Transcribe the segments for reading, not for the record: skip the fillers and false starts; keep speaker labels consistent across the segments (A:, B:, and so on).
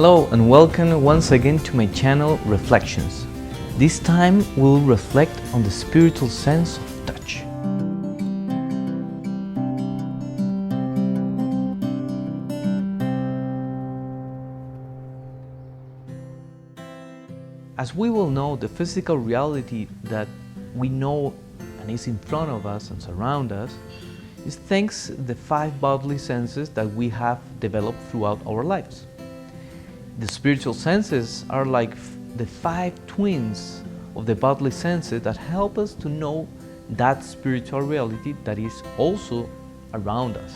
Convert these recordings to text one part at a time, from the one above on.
A: Hello and welcome once again to my channel Reflections. This time we'll reflect on the spiritual sense of touch. As we will know, the physical reality that we know and is in front of us and surround us is thanks to the 5 bodily senses that we have developed throughout our lives. The spiritual senses are like the 5 twins of the bodily senses that help us to know that spiritual reality that is also around us.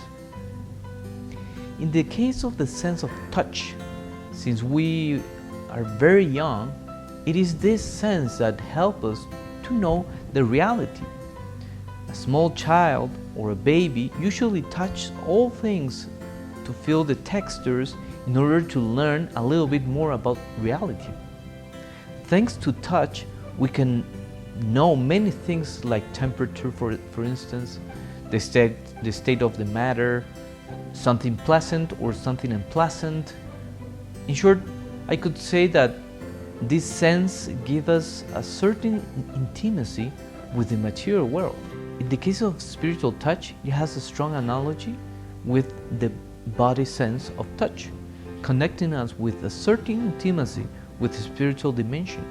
A: In the case of the sense of touch, since we are very young, it is this sense that helps us to know the reality. A small child or a baby usually touches all things to feel the textures in order to learn a little bit more about reality. Thanks to touch, we can know many things like temperature, for instance, the state of the matter, something pleasant or something unpleasant. In short, I could say that this sense gives us a certain intimacy with the material world. In the case of spiritual touch, it has a strong analogy with the body sense of touch, connecting us with a certain intimacy with the spiritual dimension.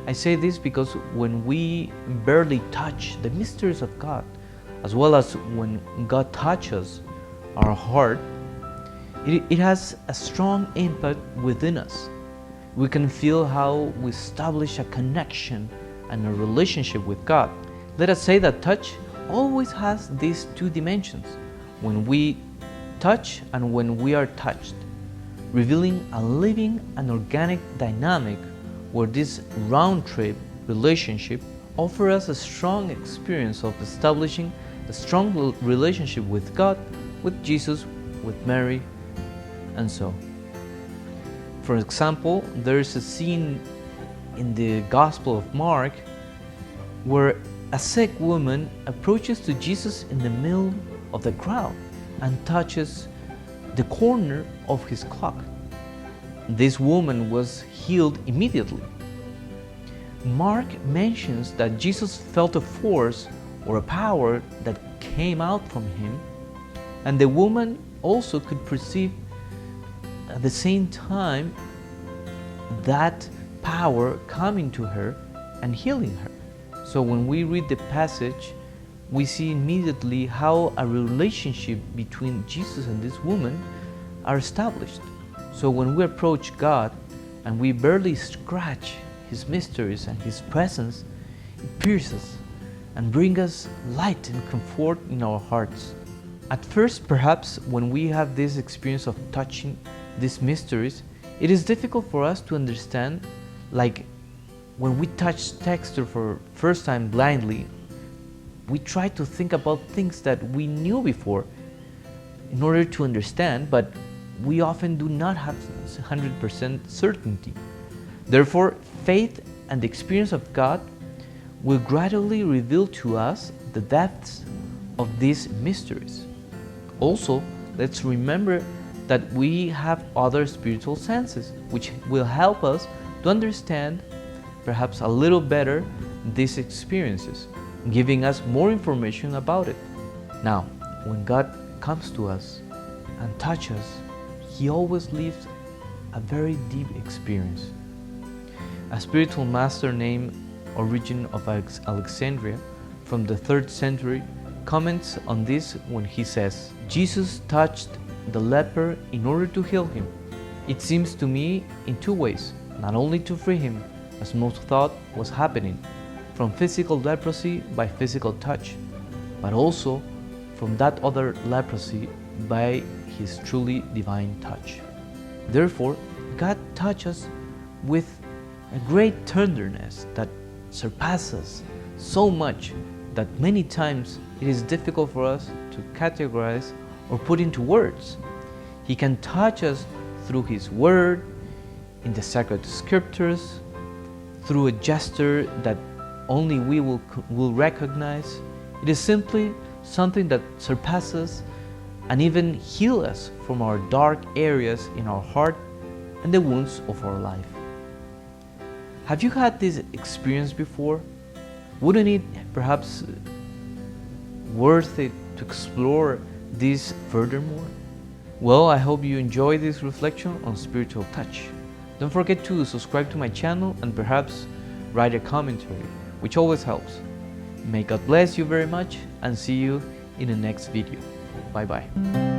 A: I say this because when we barely touch the mysteries of God, as well as when God touches our heart, it has a strong impact within us. We can feel how we establish a connection and a relationship with God. Let us say that touch always has these 2 dimensions, when we touch and when we are touched, revealing a living and organic dynamic where this round-trip relationship offers us a strong experience of establishing a strong relationship with God, with Jesus, with Mary, and so. For example, there is a scene in the Gospel of Mark where a sick woman approaches to Jesus in the middle of the crowd and touches the corner of his cloak. This woman was healed immediately. Mark mentions that Jesus felt a force or a power that came out from him, and the woman also could perceive at the same time that power coming to her and healing her. So when we read the passage, we see immediately how a relationship between Jesus and this woman are established. So when we approach God and we barely scratch His mysteries and His presence, it pierces and brings us light and comfort in our hearts. At first, perhaps, when we have this experience of touching these mysteries, it is difficult for us to understand, like when we touch texture for first time blindly, we try to think about things that we knew before in order to understand, but we often do not have 100% certainty. Therefore, faith and the experience of God will gradually reveal to us the depths of these mysteries. Also, let's remember that we have other spiritual senses which will help us to understand perhaps a little better these experiences, giving us more information about it. Now, when God comes to us and touches us, He always leaves a very deep experience. A spiritual master named Origen of Alexandria from the 3rd century comments on this when he says, Jesus touched the leper in order to heal him. It seems to me in 2 ways, not only to free him, as most thought was happening, from physical leprosy by physical touch, but also from that other leprosy by His truly divine touch. Therefore, God touches us with a great tenderness that surpasses so much that many times it is difficult for us to categorize or put into words. He can touch us through His Word, in the sacred scriptures, through a gesture that only we will recognize. It is simply something that surpasses and even heal us from our dark areas in our heart and the wounds of our life. Have you had this experience before? Wouldn't it perhaps worth it to explore this furthermore? Well, I hope you enjoyed this reflection on spiritual touch. Don't forget to subscribe to my channel and perhaps write a commentary, which always helps. May God bless you very much and see you in the next video. Bye bye.